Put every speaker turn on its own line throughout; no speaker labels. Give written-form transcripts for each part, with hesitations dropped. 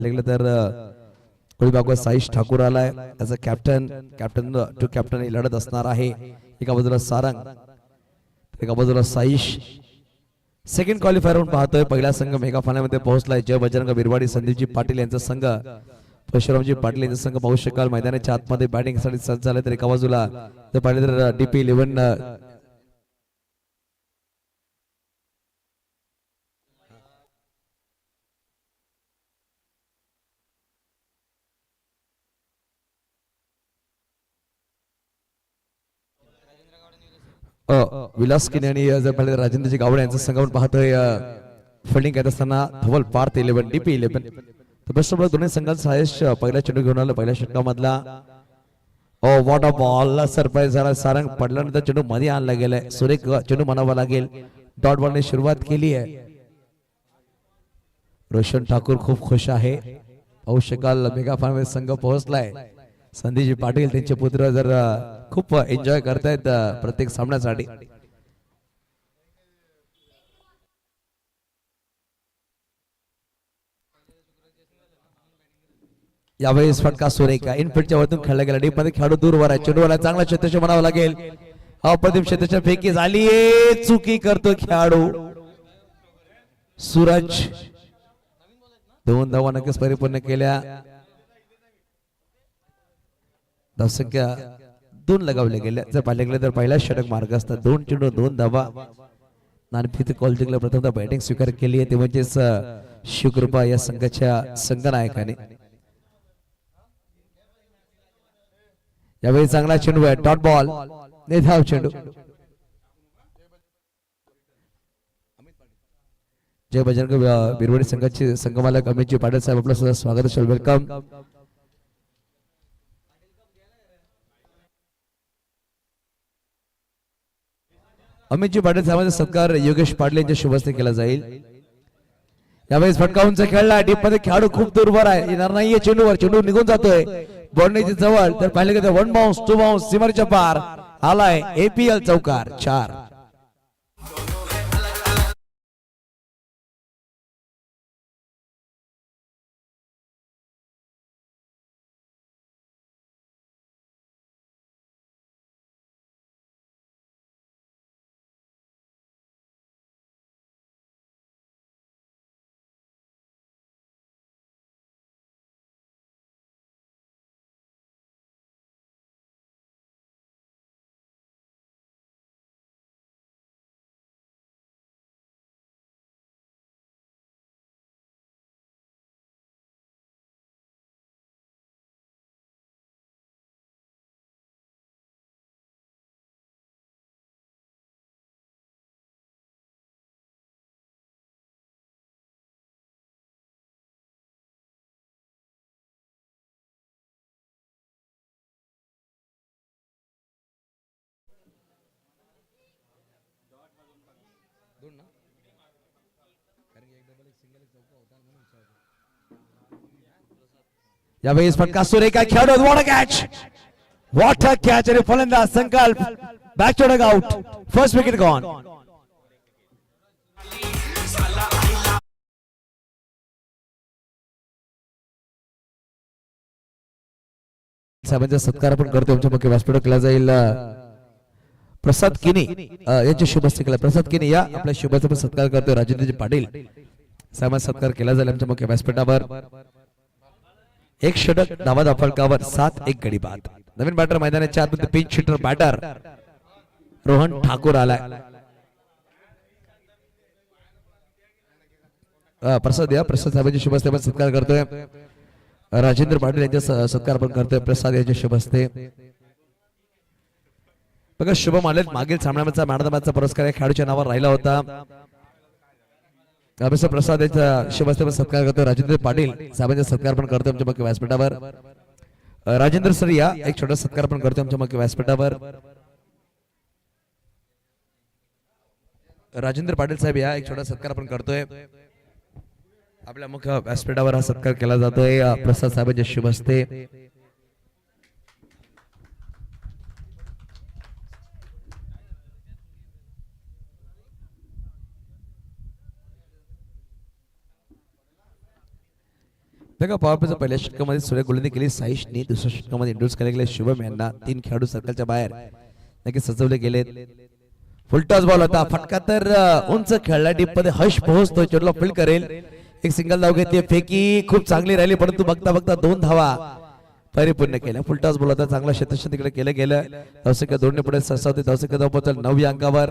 लागलं तर गोळीबागवर साईश ठाकूर आलाय as a captain to captain लढत असणार आहे. एका बाजूला सारंग, एका बाजूला साईश. सेकंड क्वालिफायर म्हणून पाहतोय पहिला संघ मेगा फायनल मध्ये पोहोचलाय. जय बजरंग बिरवाडी संदीपजी पाटील यांचा संघ, परशुरामजी पाटील यांचा संघ पाहू शकाल मैदानाच्या आतमध्ये बॅटिंग साठी सज्ज झाले. तर एका बाजूला जर पाहिले तर डीपी 11 विलास किने आणि जर पाहिले राजेंद्रजी गावडे यांचा संघ आपण पाहतोय फिल्डिंग करत असताना धवल पार्थ 11 डीपी 11. तर बेस्ट ऑफ दोन्ही संघांचा सायश पहिला चेंडू घेऊन आला पहिल्या षटकामधला. व्हॉट अ बॉल, सरप्राईज झाला. सारंग पडल्यानंतर चेंडू मध्ये आणला गेलाय. सुरेख चेंडू म्हणावा लागेल. डॉट बॉलने सुरुवात केली आहे. रोशन ठाकूर खूप खुश आहे. पाहू शकाल मेगा फायनल संघ पोहोचलाय. संदीपजी पाटील त्यांचे पुत्र जर खूप एन्जॉय करतायत प्रत्येक सामन्यासाठी. यावेळेस फटका सुरेखा इनफिटच्या वरतून खेळला गेला. डीप मध्ये खेळाडू दूरवर आहे. चेंडूवाला चांगला क्षेत्रक्षण म्हणावं लागेल. अप्रतिम क्षेत्रक्षण फेकी झाली. चुकी करतो खेळाडू सूरज. 2 धावा नक्कीच परिपूर्ण केल्या. धावसंख्या 2 लगावले गेल्या. जर पाहिले गेले तर पहिला षटक मार्ग असतात. 2 चेंडू 2 धावा. नानफित कॉलजिंगला प्रथमतः बॅटिंग स्वीकार केली आहे ते म्हणजेच शिवकृपा या संघाच्या संघनायकाने. यावेळी चांगला चेंडू आहे. डॉट बॉल धाव चेंडू. जय बजरंग बिरवडी संघाचे संघमालक अमितजी पाटील साहेब आपलं सुद्धा स्वागत असेल. वेलकम. अमितजी पाटील साहेबांचा सत्कार योगेश पाटील यांच्या शुभ हस्ते केला जाईल. यावेळेस फटका उंच खेळला. डीप मध्ये खेळाडू खूप दूरवर आहे. येणार नाहीये चेंडूवर. चेंडू निघून जातोय बॉलनेच्या जवळ. तर पाहिले गेले 1 बाउन्स 2 बाउन्स सीमारेच्या पार आलाय. एपीएल चौकार 4. यावेळेस फटका सुरेखा खेळाडू. What a catch, what a catch. आणि फलंदाज Sankalp back to dugout. First wicket gone. साहेबांचा सत्कार आपण करतो. आमच्या मुख्य व्यासपीठावर केला जाईल. प्रसाद किनी यांच्या शुभ हस्ते केला. प्रसाद किनी या आपल्या शुभाचा पण सत्कार करतोय. राजेंद्रजी पाटील साहेबांचा सत्कार केला जाईल आमच्या मुख्य व्यासपीठावर. 1 षटक धावा फलकावर 7-1 गडी बाद. नवीन बॅटर मैदानाच्या आतमध्ये pinch hitter batter Rohan Thakur आलाय. प्रसाद या प्रसाद साहेबांच्या शुभ हस्ते आपण सत्कार करतोय. राजेंद्र पाटील यांचा सत्कार पण करतोय प्रसाद यांच्या शुभ हस्ते. बघा शुभम आले. मागील सामन्याचा मॅन ऑफ द मॅचचा पुरस्कार या खेळाडूच्या नावावर राहिला होता. प्रसाद यांचा शुभ हस्ते पण सत्कार करतोय. राजेंद्र पाटील साहेबांचा सत्कार पण करतोय आमच्या मुख्य व्यासपीठावर. राजेंद्र सर या एक छोटा सत्कार पण करतोय आमच्या मुख्य व्यासपीठावर. राजेंद्र पाटील साहेब या एक छोटा सत्कार पण करतोय. आपल्या मुख्य व्यासपीठावर हा सत्कार केला जातोय प्रसाद साहेबांच्या शुभ हस्ते. बघा पॉवर प्लेच्या पहिल्या षटकामध्ये सूर्य गोलंदाजी केली साईशने, दुसऱ्या षटकामध्ये इंट्रोड्यूस केले गेले शुभम यांना. 3 खेळाडू सर्कलच्या बाहेर नक्कीच सजवले गेलेत. फुलटॉस बॉल होता, फटका तर उंच खेळला, डीप मध्ये हर्ष पोहोचतो, चेंडूला फील्ड करेल. एक सिंगल धाव घेतली, फेकी खूप चांगली राहिली, परंतु बघता बघता 2 धावा परिपूर्ण केल्या. फुलटॉस बॉल होता, चांगला क्षेत्ररक्षण तिकडे केलं गेलं. धावसंख्या 2 ने पुढे सरसावते, धावसंख्या धाव पोहोचल 9 अंकावर.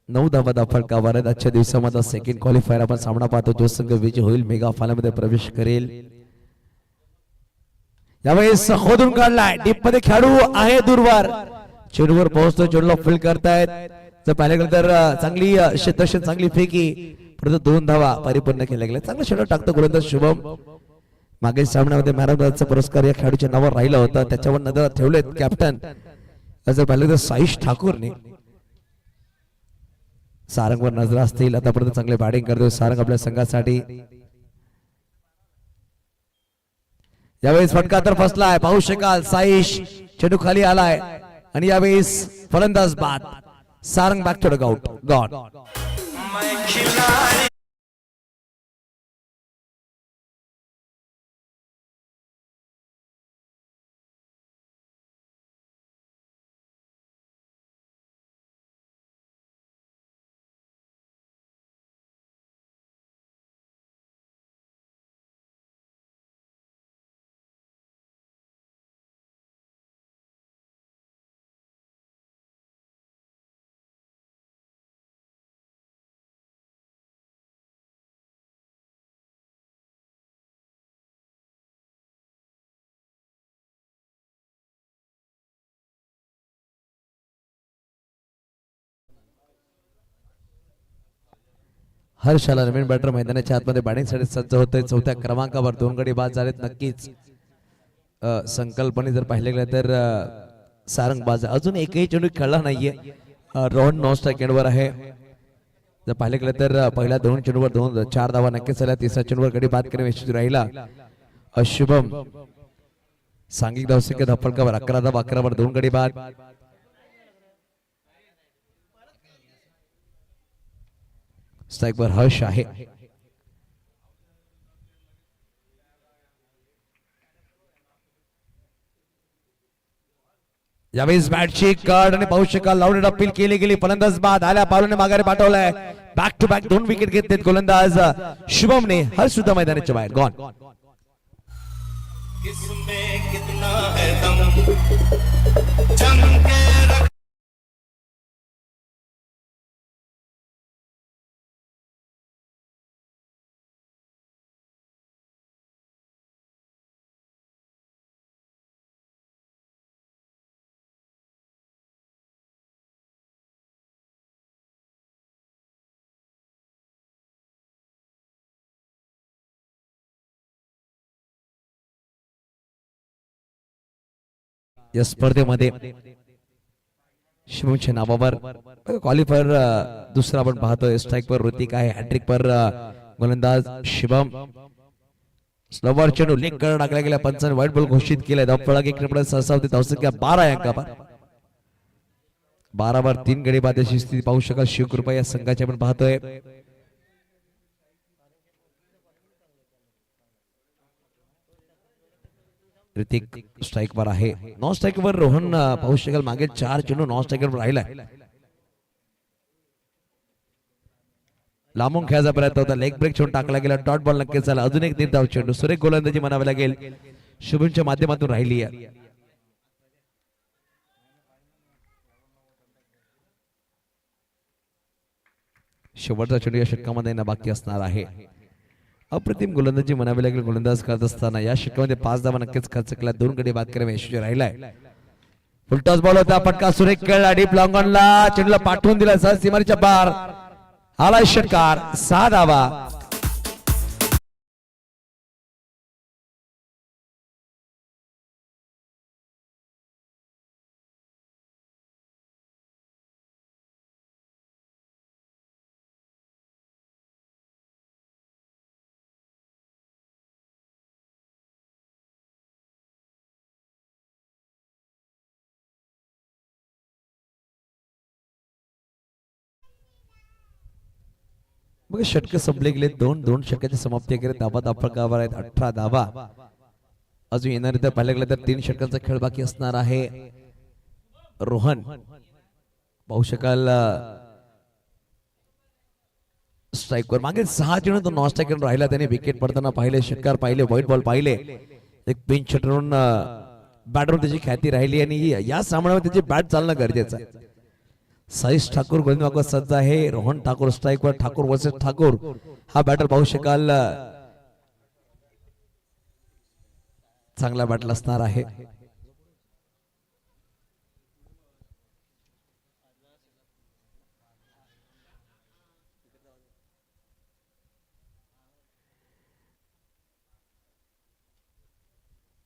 9 धावा फलकावर आहेत. आजच्या दिवसामध्ये सेकंड क्वालिफायर आपण सामना पाहतो, जो संघ विजय होईल मेगा फायनलमध्ये प्रवेश करेल. यावेळेस खोदून काढलाय, डीप मध्ये खेळाडू आहे दूरवर, चेंडूवर पोहोचतो, चेंडूला फील्ड करतायत. जर पाहिलं तर चांगली क्षेत्ररक्षण, चांगली फेकी, परंतु 2 धावा परिपूर्ण केल्या गेल्या. चांगला चेंडू टाकतो गोलंदाज शुभम. मागील सामन्यामध्ये मॅन ऑफ द मॅचचा पुरस्कार या खेळाडूच्या नावावर राहिला होता, त्याच्यावर नजर ठेवलेत कॅप्टन. जर पाहिलं तर साईश ठाकूरने सारंगवर नजर असतील. आतापर्यंत चांगले बॅटिंग करतोय सारंग आपल्या संघासाठी. यावेळेस फटका तर फसलाय, पाहू शकाल साईश चेंडू खाली आलाय आणि यावेळेस फलंदाज बाद. Sarang back to the out gone. हर्षाला नवीन बॅटर मैदानाच्या आतमध्ये बॅटिंगसाठी सज्ज होतोय. 4थ्या क्रमांकावर 2 गडी बाद झालेत. नक्कीच संकल्पने जर पाहिले गेले तर सारंग बाज अजून एकही चेंडू खेळला नाहीये. राऊंड 9 सेकंडवर आहे. जर पाहिले गेले तर पहिल्या 2 चेंडूवर 4 धावा नक्कीच झाल्या. तिसऱ्या चेंडूवर गडी बाद करणे यशस्वी राहिला शुभम. सांघिक धावसंख्या धावफलकावर 11 धावा, 11 वर 2 गडी बाद. स्ट्राइक वर हर्ष आहे. यावेळेस बॅटची कड आणि पाहू शकाल लावून अपील केली गेली. फलंदाज बाद आल्या पावलाने माघारी पाठवलाय. बॅक टू बॅक 2 विकेट घेतलेत गोलंदाज शुभमने. हर्ष सुद्धा मैदानाच्या बाहेर गॉन. किसमें कितना है दम जम के या स्पर्धेमध्ये शिवमच्या नावावर क्वालिफायर दुसरा आपण पाहतोय. स्ट्राइक पर ऋतिक आहे, हॅट्रिक पर गोलंदाज शिवम. स्लोवर चेंडू लेग कर टाकला गेला. पंचाने व्हाईट बॉल घोषित केलाय. धावफलक 1 ने सहसावते. धावसंख्या 12 अंकावर. 12 वर 3 गडी बाद अशी स्थिती पाहू शकाल शिवकृपा या संघाची आपण पाहतोय. ऋतिक स्ट्राइक वर आहे. नॉन स्ट्राइक वर रोहन पाहू शकाल मागे 4 चेंडू नॉन स्ट्राइक वर राहिलाय. लांबून खेळायचा प्रयत्न होता, लेग ब्रेक चेंडू टाकला गेला. डॉट बॉल नक्कीच झाला. अजून एक निर्धाव चेंडू सुरेख गोलंदाजी म्हणावी लागेल शुभमच्या माध्यमातून राहिली आहे. शेवटचा चेंडू या षटकामध्ये येणं बाकी असणार आहे. अप्रतिम गोलंदाजी म्हणावी लागेल गोलंदाज करत असताना. या षटकामध्ये 5 धावा नक्कीच खर्च केला. 2 गडी बाद करणे यशस्वी राहिलाय. फुलटॉस बॉल होता, फटका सुरेख खेळला. डीप लॉंगॉनला चेंडूला पाठवून दिला. सहज सीमारेच्या पार आलाय षटकार. 6 धावा. बघा षटक संपले गेले. दोन षटकाची समाप्ती केली. धाबा धापळकावर आहेत 18 धाबा. अजून येणार तर पाहिलं गेलं तर 3 षटकांचा खेळ बाकी असणार आहे. रोहन पाहू शकाल स्ट्राईकवर मागे 6 चेंडू तो नॉन स्ट्राईक राहिला. त्याने विकेट पडताना पाहिले, षटकार पाहिले, व्हाईट बॉल पाहिले. एक पिंच शटरून बॅटवर त्याची ख्याती राहिली आणि या सामन्यामध्ये त्याची बॅट चालणं गरजेचं आहे. साईश ठाकूर गोलंदाज सज्ज आहे. रोहन ठाकूर स्ट्राईकवर. ठाकूर वर्सेस ठाकूर हा बॅटर पाहू शकाल चांगला बॅटल असणार आहे.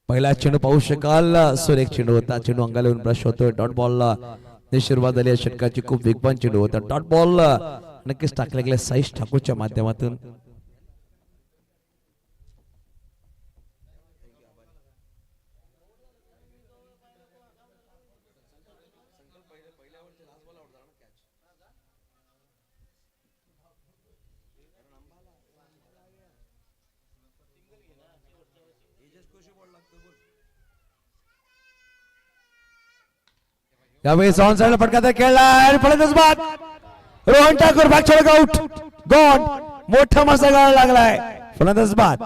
पहिला चेंडू पाहू शकाल सुरेख चेंडू होता. चेंडू अंगाला येऊन ब्रश होतोय. डॉट बॉलला सुरुवात झाली. षटकाची खूप वेगवान चेंडू होता. डॉट बॉल नक्कीच टाकले गेले साईश ठाकूरच्या माध्यमातून. यावेळी ऑन साइड फटका खेळला आणि फलंदाज बाद. रोहन ठाकूर बॅक छोड आउट. गॉन. मोठा मसा गाळा लागलाय. फलंदाज बाद.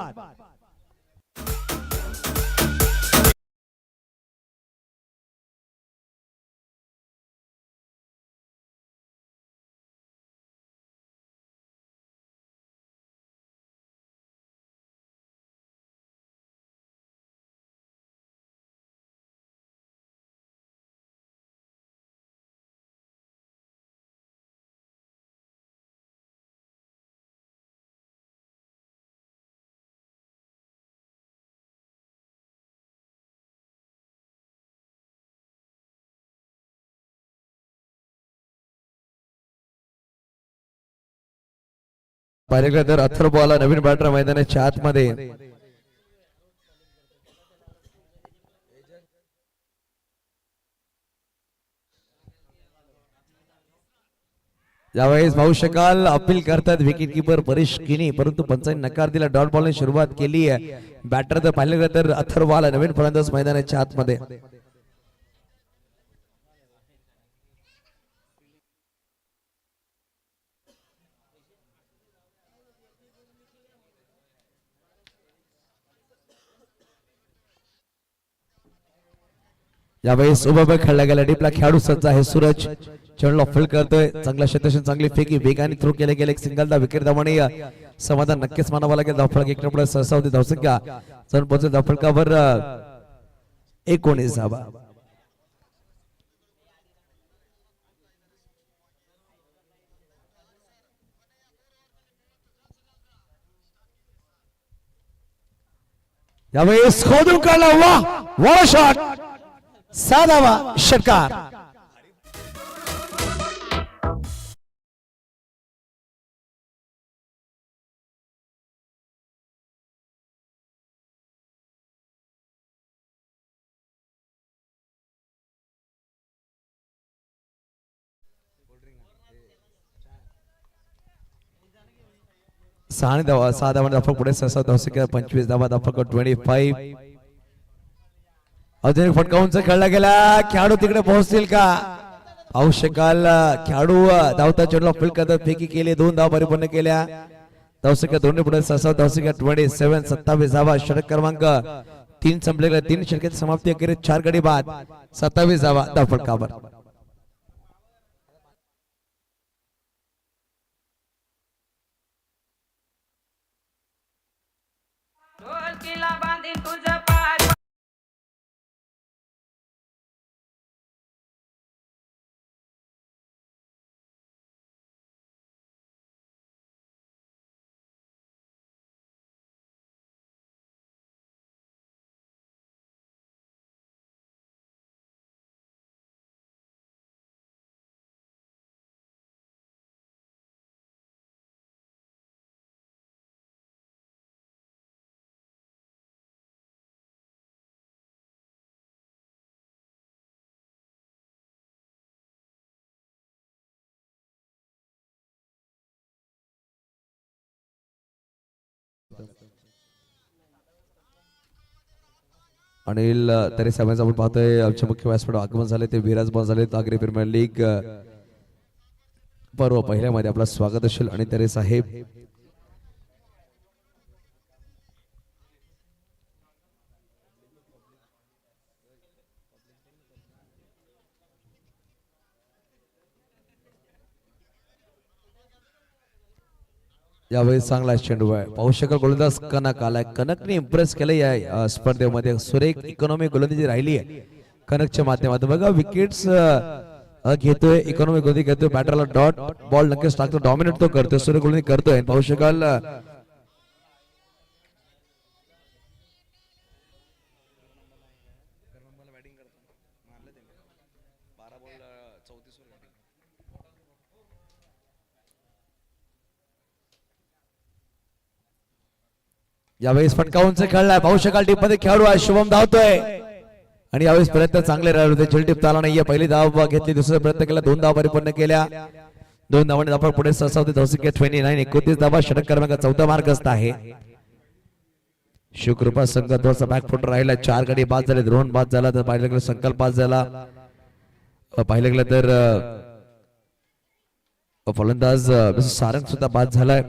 पाहिलं तर अथर बॉल नवीन बॅटर मैदानाच्या आतमध्ये. यावेळेस पाहू शकाल अपील करतात विकेट किपर परेश किनी, परंतु पंचांनी नकार दिला. डॉट बॉलने सुरुवात केली आहे. बॅटर तर पाहिलं तर अथर बॉल नवीन फलंदाज मैदानाच्या आतमध्ये. यावेळेस उभा खेळला गेला. डीपला खेळाडू सज्ज आहे सूरज. चेंडूला फील्ड करतोय. चांगला क्षेत्रक्षण चांगली फेकी वेगाने थ्रो केले गेले. एक सिंगलदा विकेट दावणे समाधान नक्कीच मानावं लागेल. धावफलक एक नंबर सहसा होती धावसंख्या जण पोहोचेल धावफलकावर 19 धावा. यावेळेस खोदून काढला. वा शॉट. 6 धावा. षटकार. सहा धावा धावफलक पुढे 25 धावा. धावफलक 25. अजून फटकावूनचा खेळला गेला. खेळाडू तिकडे पोहोचतील का पाहू शकाल. खेळाडू धावता चेंडूला फील्ड करतात. फेकी केली. 2 धावा परिपूर्ण केल्या. धावसंख्या 2 पुढे 6 धावसंख्या 27. 27 धावा. षटक क्रमांक 3 संपले. 3 षटकाची समाप्ती अखेर 4 गडी बाद. 27 धावा धावफलकावर. अनिल तरी साहेबांचं आपण पाहतोय आमचे मुख्य व्यासपीठ आगमन झाले ते विराज बॉल झाले आगरी प्रीमियर लीग पर्व पहिल्यामध्ये आपलं स्वागत असेल आणि तरी साहेब यावेळी चांगला चेंडू आहे पाहू शकाल गोलंदाज कनक आलाय कनकने इम्प्रेस केलं या स्पर्धेमध्ये सुरेख इकॉनॉमी गोलंदाजी राहिली आहे कनकच्या माध्यमातून बघा विकेट्स घेतोय इकॉनॉमी गोलंदाजी घेतोय बॅटरला डॉट बॉल नक्कीच टाकतो डॉमिनेट तो करतोय सुरेख गोलंदाजी करतोय पाहू शकाल यावेळेस फटकावूनच खेळलाय पाहू शकाल टीम मध्ये खेळाडू आहे शुभम धावतोय आणि यावेळेस प्रयत्न चांगले राहिले होते झेल टीप आला नाहीये पहिली धाव घेतली दुसरा प्रयत्न केला 2 धावा परिपूर्ण केल्या 2 धावांनी आपण पुढे सरसावते धावसंख्या 29 29 धावा षटक क्रमांक 14 मार्गस्थ आहे शिवकृपा संघ थोडासा बॅकफुट राहिला 4 गडी बाद झाले द्रोण बाद झाला तर पाहिलं गेलं संकल्प बाद झाला पाहिलं गेलं तर फलंदाज सारंग सुद्धा बाद झालाय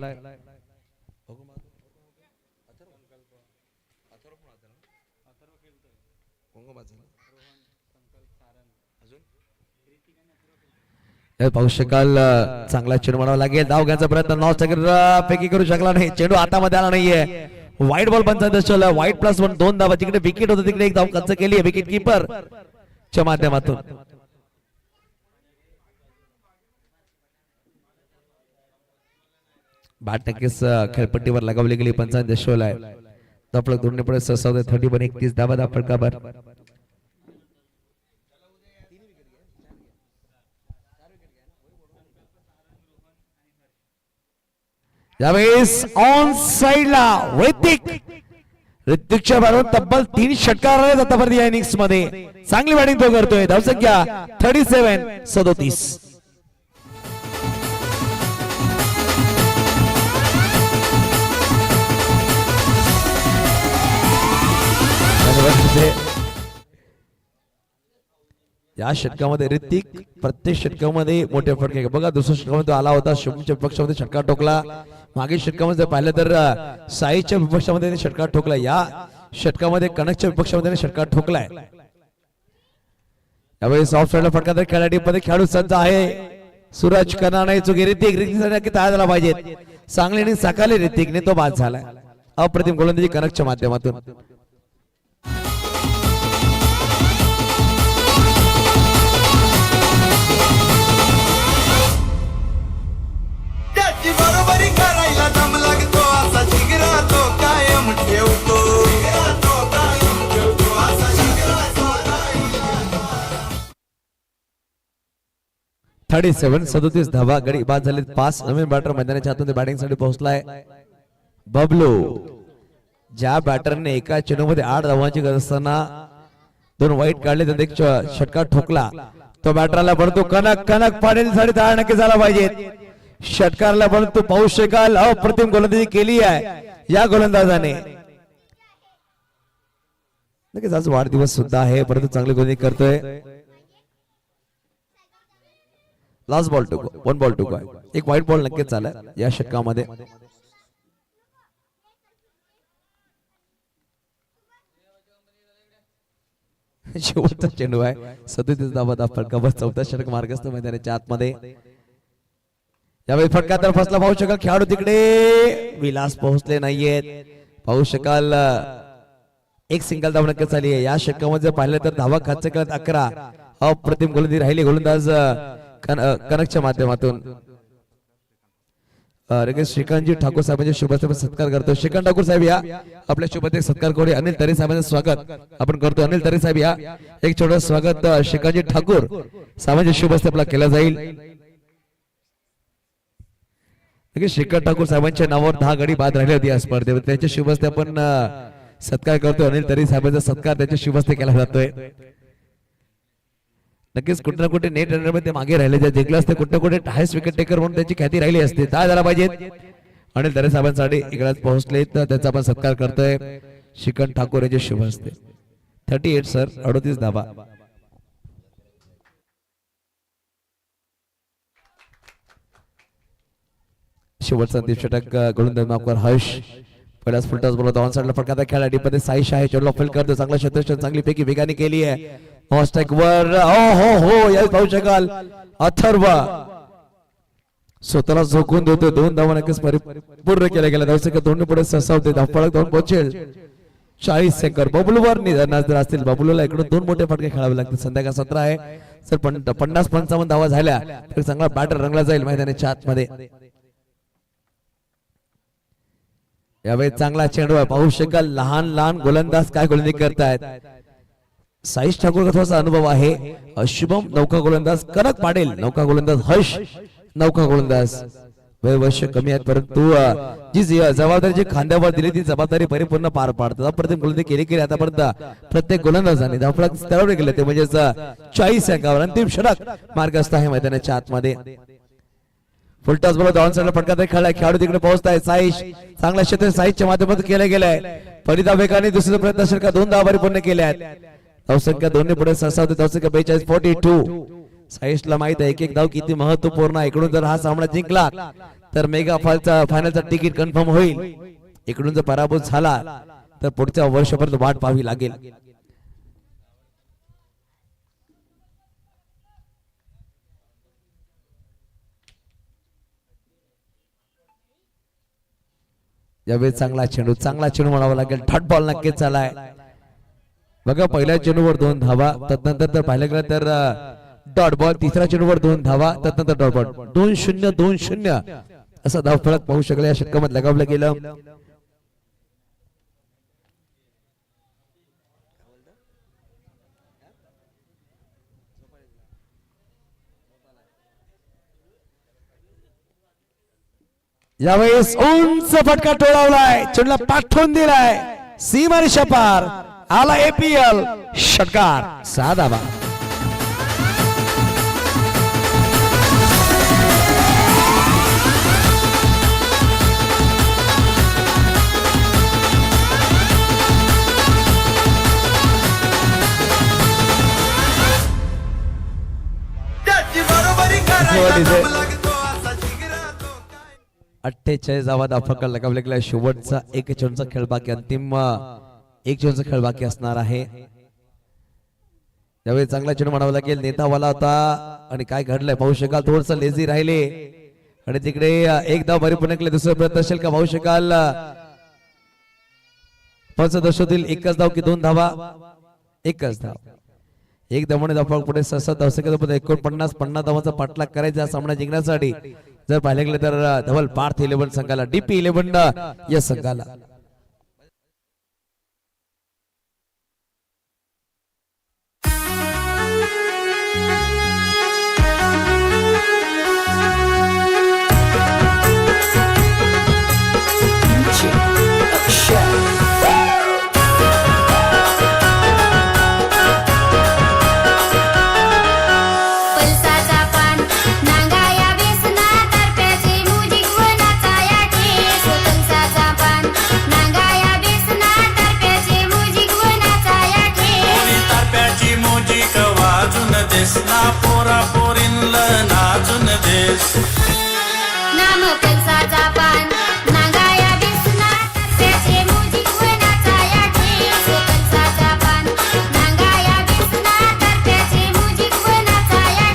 पाहू शकाल चांगला चेंडू मारावा लागेल धाव घ्यायचा प्रयत्न नॉट पैकी करू शकला नाही चेंडू हातामध्ये आला नाहीये वाईट बॉल पंचायत दर्शवला वाईट +1 2 धावा तिकडे विकेट होतं तिकडे एक धाव कच्च केली विकेट किपर च्या माध्यमातून बॅट नक्कीच खेळपट्टीवर लगावली गेली पंचायत दर्शवलाय आपलं दोन्ही पुढे 30 पण 31 धावा दा फटकावर यावेळेस ऑन साइडला ऋतिकच्या बरोबर तब्बल 3 षटकार आहेत आतापर्यंत या इनिंग्स मध्ये चांगली बॅटिंग तो करतोय धावसंख्या 37-37 या षटकामध्ये ऋतिक प्रत्येक षटकामध्ये मोठे फटके बघा दुसऱ्या षटकामध्ये आला होता शुभमच्या विपक्षामध्ये षटकार ठोकला मागील षटकामध्ये पाहिलं तर साईच्या विपक्षामध्ये षटकार ठोकला या षटकामध्ये कनकच्या विपक्षामध्ये षटकार ठोकलाय यावेळेस ऑफ साइडला फटका तर खेळाडूमध्ये खेळाडू सज्ज आहे सूरज कनाने चुकी ऋतिक नक्की तयार झाला पाहिजे चांगली इनिंग साकारली ऋतिकने तो बाद झालाय अप्रतिम गोलंदाजी कनकच्या माध्यमातून
बरोबरी करायला दम लागतो असा जिगरा तो कायम ठेवतो
37-37 धावा गडी बाद झाले 5 नवीन बॅटर मैदानाच्या आतून बॅटिंग साठी पोहोचलाय बबलू ज्या बॅटरने एका चेंडूमध्ये 8 धावांची गरज असताना 2 वाईट काढले तर एक षटकार ठोकला तो बॅटरला पडतो कनक पाडेल 10.5 नक्की झाला पाहिजे षटकारला पण तो पाहू शकाल अप्रतिम गोलंदाजी केली आहे या गोलंदाजाने नक्कीच आज वाढदिवस सुद्धा आहे परंतु चांगली गोलंदाजी करतोय last ball to 1 ball to एक वाईट बॉल नक्कीच झाला या षटकामध्ये शेवटचा चेंडू आहे 37 धावा फटका 14 षटक मार्गस्थ मैदानाच्या आतमध्ये यावेळी फटका तर फसला पाहू शकाल खेळाडू तिकडे विलास पोहोचले नाहीयेत पाहू शकाल एक सिंगल धाव नक्कीच झाली आहे या षटकामध्ये पाहिलं तर धावा खर्च करत 11 अप्रतिम गोलंदाजी राहिली गोलंदाज कनकच्या माध्यमातून श्रीकांतजी ठाकूर साहेबांचे शुभेच्छा सत्कार करतो श्रीकांत ठाकूर साहेब या आपल्या शुभेच्छा सत्कार करू अनिल तरे साहेबांचं स्वागत आपण करतो अनिल तरे साहेब या एक छोटं स्वागत श्रीकांतजी ठाकूर साहेबांच्या शुभेच्छा आपला केला जाईल श्रीकांत ठाकूर साहेबांच्या नावावर 10 गडी बाद राहिली होती या स्पर्धेत त्यांच्या शुभेच्छा आपण सत्कार करतो अनिल तरे साहेबांचा सत्कार त्यांच्या शुभेच्छा केला जातोय नक्कीच कुठे ना कुठे नेट रनर मध्ये मागे राहिले जे जिंकले असते कुठे कुठे हायस्ट विकेट टेकर म्हणून त्याची ख्याती राहिली असते काय झाला पाहिजे अनिल तरे साहेबांसाठी इकडेच पोहोचले तर त्याचा आपण सत्कार करतोय श्रीकांत ठाकूर यांचे शुभ असते 38 सर 38 धावा. शेवटचा अंतिम षटक गोलंदाज मार्कवर हर्ष. पहिलाच फुलटॉस बोलत ऑन साइडला फटका खेळा डीपमध्ये साईश आहे चोडला फील्ड करतो चांगला क्षेत्ररक्षण चांगली पैकी वेगाने केली आहे. स्ट्राइक वर हो यावेळी पाहू शकाल अथर्व स्वतःला झोकून देतो. 2 धावा नक्कीच परिपूर्ण केल्या गेल्या. दर्शक दोन पुढे ससावते धावपळक 2 पोहोचेल 40 सेकंद. बबलूवर नजर असतील. बबलूला इकडून 2 मोठे फटके खेळावे लागतील. संध्याकाळ 17 आहे सर 50-55 धावा झाल्या तर चांगला बॅटर रंगला जाईल मैदानाच्या आतमध्ये. यावेळी चांगला चेंडू आहे पाहू शकाल. लहान लहान गोलंदाज काय गोलंदाजी करतायत. साईश ठाकूर थोडासा अनुभव आहे. शुभम नौका गोलंदाज कनक पाटील नौका गोलंदाज हर्ष नौका गोलंदाज वय वर्ष कमी आहेत परंतु जी जबाबदारी जी खांद्यावर दिली ती जबाबदारी परिपूर्ण पार पाडतात. अप्रतिम गोलंदाजी केली आतापर्यंत प्रत्येक गोलंदाजाने धावफलक स्तरावर केले ते म्हणजेच 40 अंकावर अंतिम षटक मार्गस्थ आहे मैदानाच्या आतमध्ये. फुलटॉस बोलत डाऊन साइडला फटका खेळलाय. खेळाडू तिकडे पोहोचताय. साईश चांगल्या क्षेत्र साईशच्या माध्यमातून केलं गेलंय. परिधा वेगाने दुसरा प्रयत्न असेल का 2 धावा पूर्ण केल्या आहेत. धावसंख्या 2 पुढे सरसावते. धावसंख्या 42 42. साईशला माहित आहे एक धाव किती महत्वपूर्ण आहे. इकडून जर हा सामना जिंकला तर मेगा फायनलचा तिकीट कन्फर्म होईल. इकडून जर पराभूत झाला तर पुढच्या वर्षभर वाट पाहावी लागेल. यावेळी चांगला चेंडू म्हणावा लागेल. डॉट बॉल नक्कीच चालाय बघा. पहिल्या चेंडूवर 2 धावा तदनंतर तर पाहिलं गेलं तर डॉट बॉल. तिसऱ्या चेंडूवर 2 धावा तदनंतर डॉट बॉल. 2-0 2-0 असा धावफलक पाहू शकले या षटकामध्ये लगावलं गेलं. यावेळेस उंच फटका टोळावलाय. चेंडूला पाठवून दिलाय सीमा रेषा पार. आला APL षटकार 6 धावा.
त्याची बरोबरी करायला दम लागतो असा जिगरा तो काय.
48 धावा धावफलक लगावला गेला. शेवटचा एक चेंडूचा खेळ बाकी. अंतिम एक चेंडूचा खेळ बाकी असणार आहे. त्यावेळी चांगला चेंडू म्हणावा लागेल. नेतावाला होता आणि काय घडलंय पाहू शकाल. थोडस लेझी राहिले आणि तिकडे एक धाव परिपूर्ण केले. दुसरा प्रयत्न असेल का पाहू शकाल. पंचदशोतील एकच धाव की 2 धावा. एकच धाव. एक धावाने धावफलक पुढे 6 धावसंख्या 49 धावांचा पाठलाग करायचा सामना जिंकण्यासाठी. जर पाहिले गेले तर धवल पार्थ 11 संघाला DP 11 या संघाला.
ना पोरा पोरींला नाचून देस.
नाम कंसाचा पान नागाया बेसना त्याचे मुजिक वनाचा या ठेस. कंसाचा पान नागाया बेसना त्याचे मुजिक वनाचा या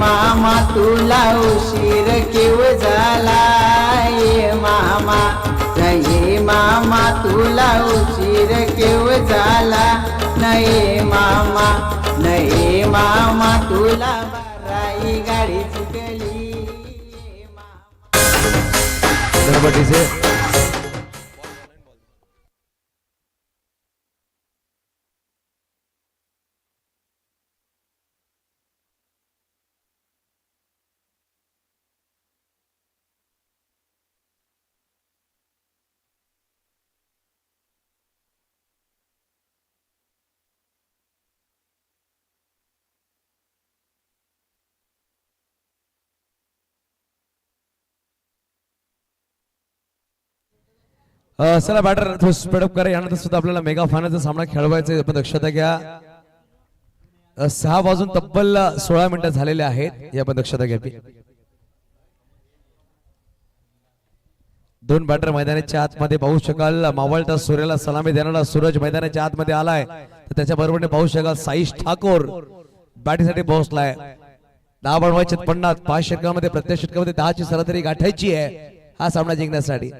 मामा तुला उशीर केव झाला. ये मामा ये मामा तुला उशीर केव झाला. नाही मामा तुला बाराई गाडी चुकली.
धनपतीचे चला बॅटर स्पीडअप करा. यानंतर सुद्धा आपल्याला मेगा फायनलचा सामना खेळवायचा आहे. आपण दक्षता घ्या. 6 वाजून तब्बल 16 मिनिटं झालेले आहेत. या पण दक्षता घ्यावी. 2 बॅटर मैदानाच्या आतमध्ये पाहू शकाल. मावळता सूर्याला सलामी देणारा सूरज मैदानाच्या आतमध्ये आलाय. तर त्याच्या बरोबरने पाहू शकाल साईश ठाकूर बॅटिंगसाठी पोहोचलाय. 10 बनवायचे 50. 5 षटकामध्ये प्रत्येक षटकामध्ये 10ची सरासरी गाठायची आहे हा सामना जिंकण्यासाठी.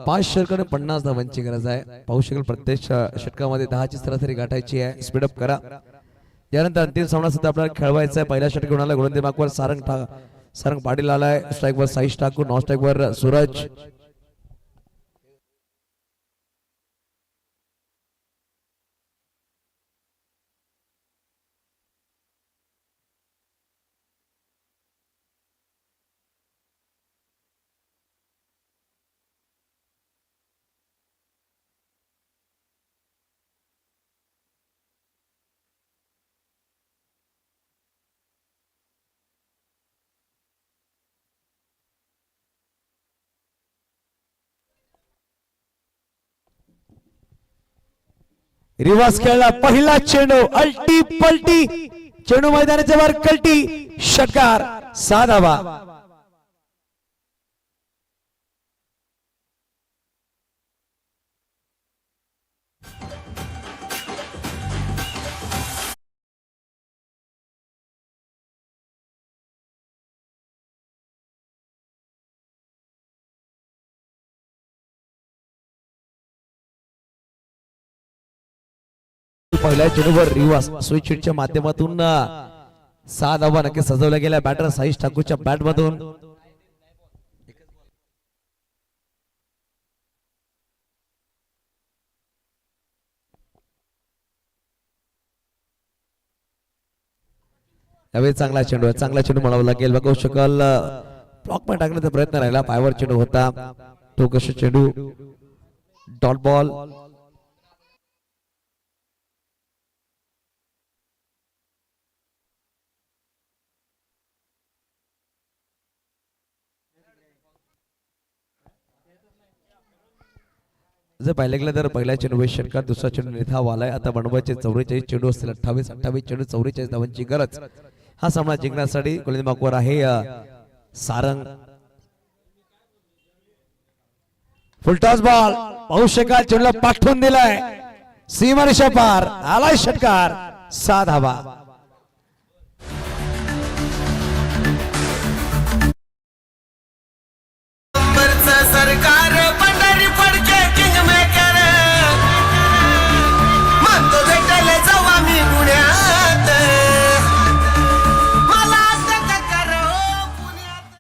पाच षटकाने 50 धावांची गरज आहे. पाहू शकाल प्रत्येक षटकामध्ये 10ची सरासरी गाठायची आहे. स्पीडअप करा. यानंतर अंतिम सामना सुद्धा आपल्याला खेळवायचा आहे. पहिल्या षटकावर आला गोलंदाज मागवर सारंग पाटील आलाय. स्ट्राईकवर साईश ठाकूर, नॉन स्ट्राईकवर सूरज. रिवर्स खेळला पहिला चेंडू. अल्टी पलटी चेंडू मैदानाच्या वर कलटी. षटकार. 6 धावा. पहिल्या चेंडूवर रिवर्स स्विच हिटच्या माध्यमातून 6 धावा नक्की सजवल्या गेल्या बॅटर साईश ठाकूरच्या बॅट मधून. यावेळी चांगला चेंडू आहे. चांगला चेंडू म्हणावा लागेल. बघू शकाल ब्लॉक पण टाकण्याचा प्रयत्न राहिला. पायावर चेंडू होता. तो कशा चेंडू डॉट बॉल. जर पाहिलं गेलं तर पहिला चेंडू षटकार, दुसरा चेंडू निधाव आलाय. आता बनवायचे 44 चेंडू असतील. 28 चेंडू 44 धावांची गरज. हा सामना जिंकण्यासाठी गोलंदाज मागवर आहे सारंग. फुलटॉस बॉल पाहू शकाल. चेंडूला पाठवून दिलाय. सीमारेषा पार आलाय षटकार. 6 धावा.
सरकार पंढरी पडके किंग मेकर म्हणतो भेटायला जाऊ आम्ही पुण्यात. मला करो पुण्यात.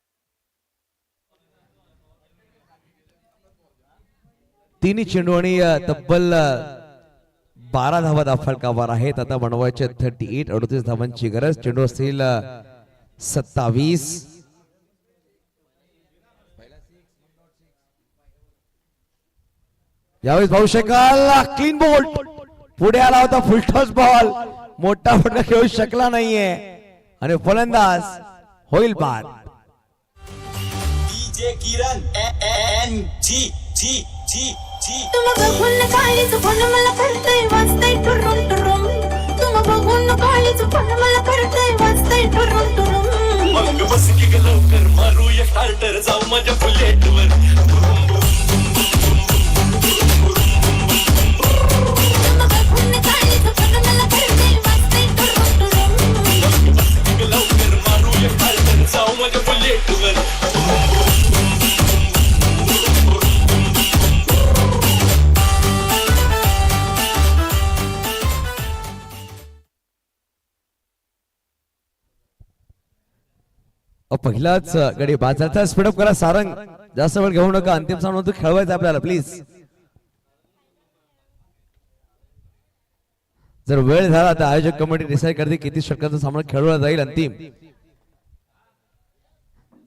3 चेंडू आणि तब्बल 12 धावा दाफळकावर आहेत. आता बनवायचे 38 धावांची गरज. चेंडू असतील 27. यावेळेस पाहू शकाल क्लीन बोल्ट पुढे आला होता. फुलटॉस बॉल मोठा फटका खेळू शकला नाहीये आणि फलंदाज होईल बाद.
डीजे किरण एन जी जी जी जी.
तुम बघून काळीच पण मला करतय वाजतय टुरुम टुरुम. तुम बघून काळीच पण मला करतय वाजतय टुरुम टुरुम.
मग बस की लवकर मारू एक स्टार्टर जाऊ माझ्या बुलेटवर.
पहिलाच गडी बाजारचा स्पीडअप करा. सारंग जास्त वेळ घेऊ नका. अंतिम सामना खेळवायचा आपल्याला प्लीज. जर वेळ झाला तर आयोजक कमिटी डिसाईड करते किती षटकांचा सामना खेळवला जाईल अंतिम.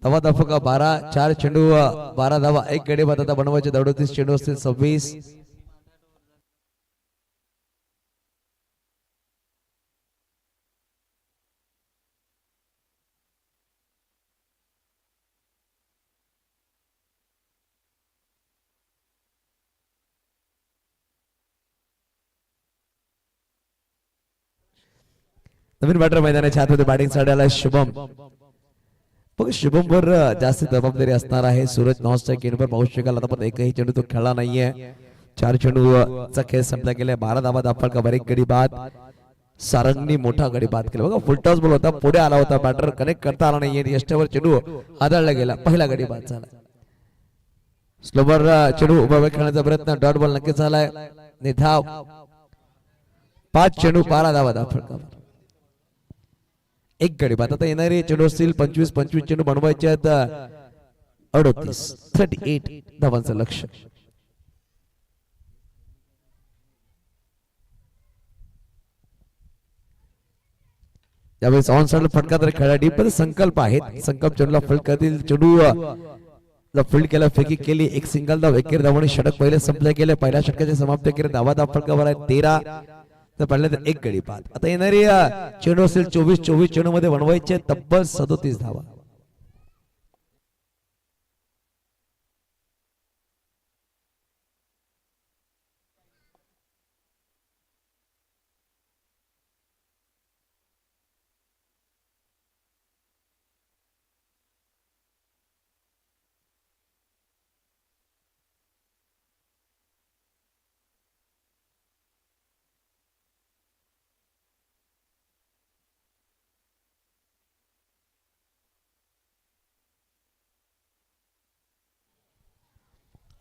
धावा दाफका 12, 4 चेंडू 12 धावा, 1 गडी बाद आता बनवायचे. 38 चेंडू असतील 26. नवीन बॅटर मैदानाच्या आतमध्ये बॅटिंग साठी आला शुभम. बघ शुभम वर जास्त जबाबदारी असणार आहे. सूरज नॉनच्या गेंदवर पाहू शकाल आता पण एकही चेंडू तो खेळला नाहीये. 4 चेंडूचा खेळ संपला गेला. 12 धावा दाफळ का 1 गडी बाद. सारंगनी मोठा गडी बाद केला. बघा फुल टॉस बॉल होता, पुढे आला होता, बॅटर कनेक्ट करता आला नाहीये. यष्टीवर चेंडू आदळला गेला, पहिला गडी बाद झाला. स्लोवर चेंडू उभा खेळण्याचा प्रयत्न, डॉट बॉल नक्कीच झालाय. निधाव 5 चेंडू 12 धावा दाफळ का 1 गडी बाद. आता येणारे चेंडू असतील 25 चेंडू बनवायचे आहेत. 38 धावांचं लक्ष. यावेळेस ऑन साइड फटका तर खेळा डीप संकल्प आहेत. संकल्प चेंडूला फील्ड करतील. चेंडू फील्ड केला, फेकी केली, 1 सिंगल धाव, 1 धावाने षटक पहिले संपले गेले. पहिल्या षटकाची समाप्ती केली. धावा फटकावर आहे 13 तर पडले तर 1 गडी बाद. आता येणारी चेंडू असेल 24 चेंडू मध्ये बनवायचे तब्बल 37 धावा.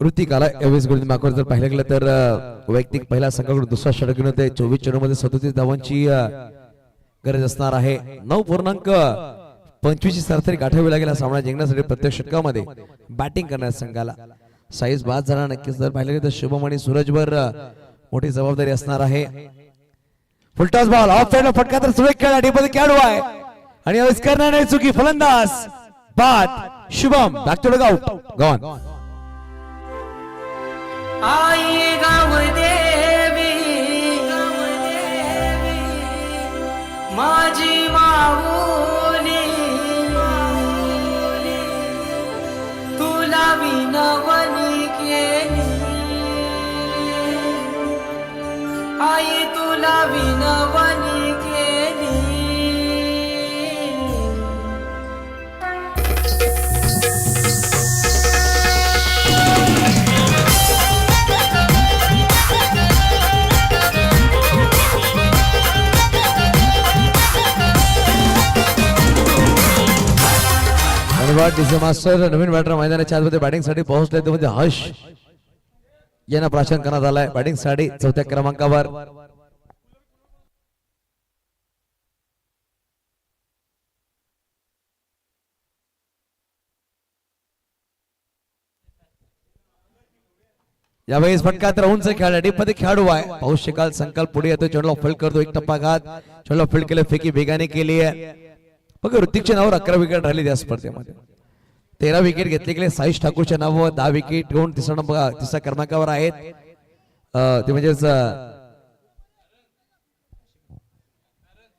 ऋतिक आला यावेळेस गोलंदाज मागवर जर पाहिलं गेलं तर वैयक्तिक पहिला संघाकडून दुसरा षटक घेऊन होते. 24 चेंडू मध्ये 37 धावांची गरज असणार आहे. 9.25 सरासरी गाठावी लागेल सामना जिंकण्यासाठी. प्रत्येक षटकामध्ये बॅटिंग करण्यास संघाला साईज बाद झाला नक्कीच. जर पाहिलं गेलं तर शुभम आणि सूरजवर मोठी जबाबदारी असणार आहे. फुलटॉस बॉल ऑफ साइडला फटका तर सुरेख खेळा डीपमध्ये खेळाडू आहे आणि यावेळेस करणार नाही चुकी. फलंदाज बाद. Shubham back to the out gone.
आई गाव देवी माझी माऊली तुला विनवणी केली. आई तुला विनवणी केली.
मास्टर नवीन बॅटर मैदानाच्या आतमध्ये बॅटिंग साठी पोहोचले. त्यामध्ये हर्ष यांना प्राशन करण्यात आलाय बॅटिंग साठी 4थ्या क्रमांकावर. यावेळेस फटका तर उंच खेळाडू डीपमध्ये खेळाडू आहे. पाहू शकाल संकल्प पुढे येतो. चेंडूला फील्ड करतो. 1 टप्पा घात. चेंडूला फील्ड केलं, फेकी वेगाने केली आहे. बघा ऋतिकच्या नावावर 11 विकेट राहिली त्या स्पर्धेमध्ये. 13 विकेट घेतले गेले. साईश ठाकूरच्या नावावर 10 विकेट घेऊन तिसऱ्या क्रमांकावर आहेत. ते म्हणजेच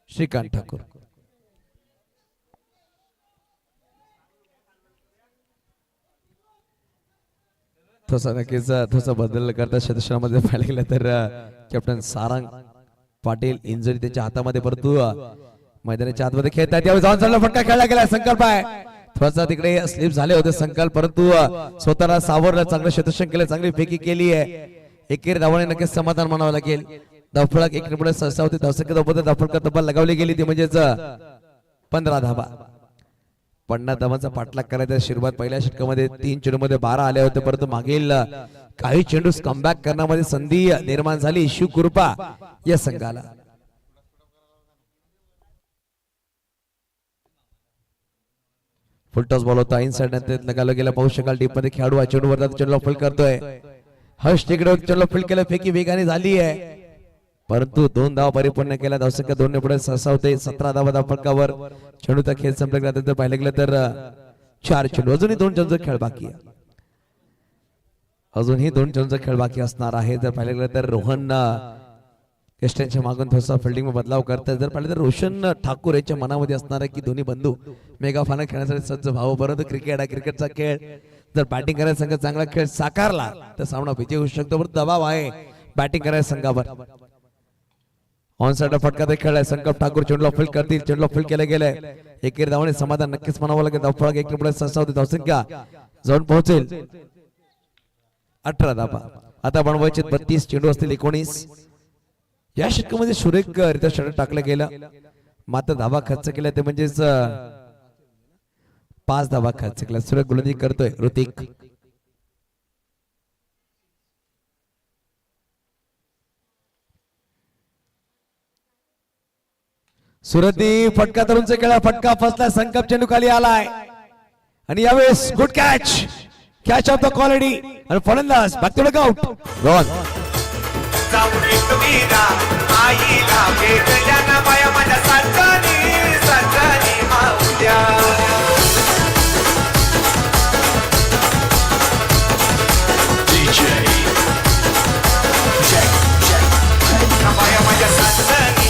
श्रीकांत ठाकूर. थोडासा बदल करता क्षेत्रक्षणामध्ये पाहिलं गेलं तर कॅप्टन सारंग पाटील इंजरी त्यांच्या हातामध्ये, परंतु मैदानाच्या आतमध्ये खेळतात. त्यावेळी जाऊन चालला फटका खेळला गेला. संकल्प आहे थोडासा तिकडे स्लिप झाले होते संकल्प, परंतु स्वतःला सावरलं. चांगलं क्षेत्ररक्षण केलं, चांगली फेकी केली आहे. एकेरी धावाने नक्कीच समाधान मानावं लागेल. धावफलक 1 पुढे सहसा होते. धावसंख्या धावफलक तब्बल लगावली गेली ती म्हणजेच 15 धावा. 50 धावांचा पाठलाग करायचा. सुरुवात पहिल्या षटकामध्ये 3 चेंडूमध्ये 12 आले होते, परंतु मागील काही चेंडू कमबॅक करण्यामध्ये संधी निर्माण झाली शिवकृपा या संघाला. फुलटॉस बॉल होता. इनसाइड लगावला गेला. पाहू शकाल डीप मध्ये खेळाडू चेंडू वरती चेंडूला फील्ड करतोय. हर्ष तिकडे चेंडूला फील्ड केलं. फेकी वेगाने झाली आहे, परंतु 2 धावा परिपूर्ण केल्या. धावसंख्या 2 ने पुढे सरसावते. 17 धावा धावफलकावर. चेंडूचा खेळ संपल्यानंतर पाहिलं गेलं तर 4 चेंडू. अजूनही 2 चेंडूचा खेळ बाकी आहे. अजूनही 2 चेंडूचा खेळ बाकी असणार आहे. जर पाहिलं गेलं तर रोहन केस्टनच्या मागून थोडासा फिल्डिंग बदलाव करतात. जर पाहिलं तर रोशन ठाकूर याच्या मनामध्ये असणार आहे की दोन्ही बंधू मेगा फायनल खेळण्यासाठी सज्ज व्हावं. परंतु क्रिकेटचा खेळ जर बॅटिंग करायला संघ चांगला खेळ साकारला तर सामना विजय होऊ शकतो. परंतु दबाव आहे बॅटिंग करायला संघावर. ऑन साइड फटका ते खेळ आहे. संकल्प ठाकूर चेंडूला फील्ड करतील. चेंडूला फील्ड केलं गेलंय. एकेरी धावाने समाधान नक्कीच म्हणावं लागेल. धावफलक 1 पुढे संस्थावते. धावसंख्या जाऊन पोहोचेल 18 धावा. आता बनवायचे 32. चेंडू असतील 19. या षटकामध्ये सुरेख रित्या षटक टाकलं गेलं. मात्र धावा खर्च केला ते म्हणजेच 5 धावा खर्च केला. सुरेख गोलंदाजी करतोय ऋतिक. सुरती फटका तरुणचा खेळा. फटका फसला. संकल्प चेंडू खाली आलाय आणि यावेळेस good catch of the quality आणि फलंदाज बॅक आउट. गॉन.
जाऊन वीरा आईला भेटल्या ना बाया माझ्या सज्जनी माऊल्या. बाया माझ्या सज्जनी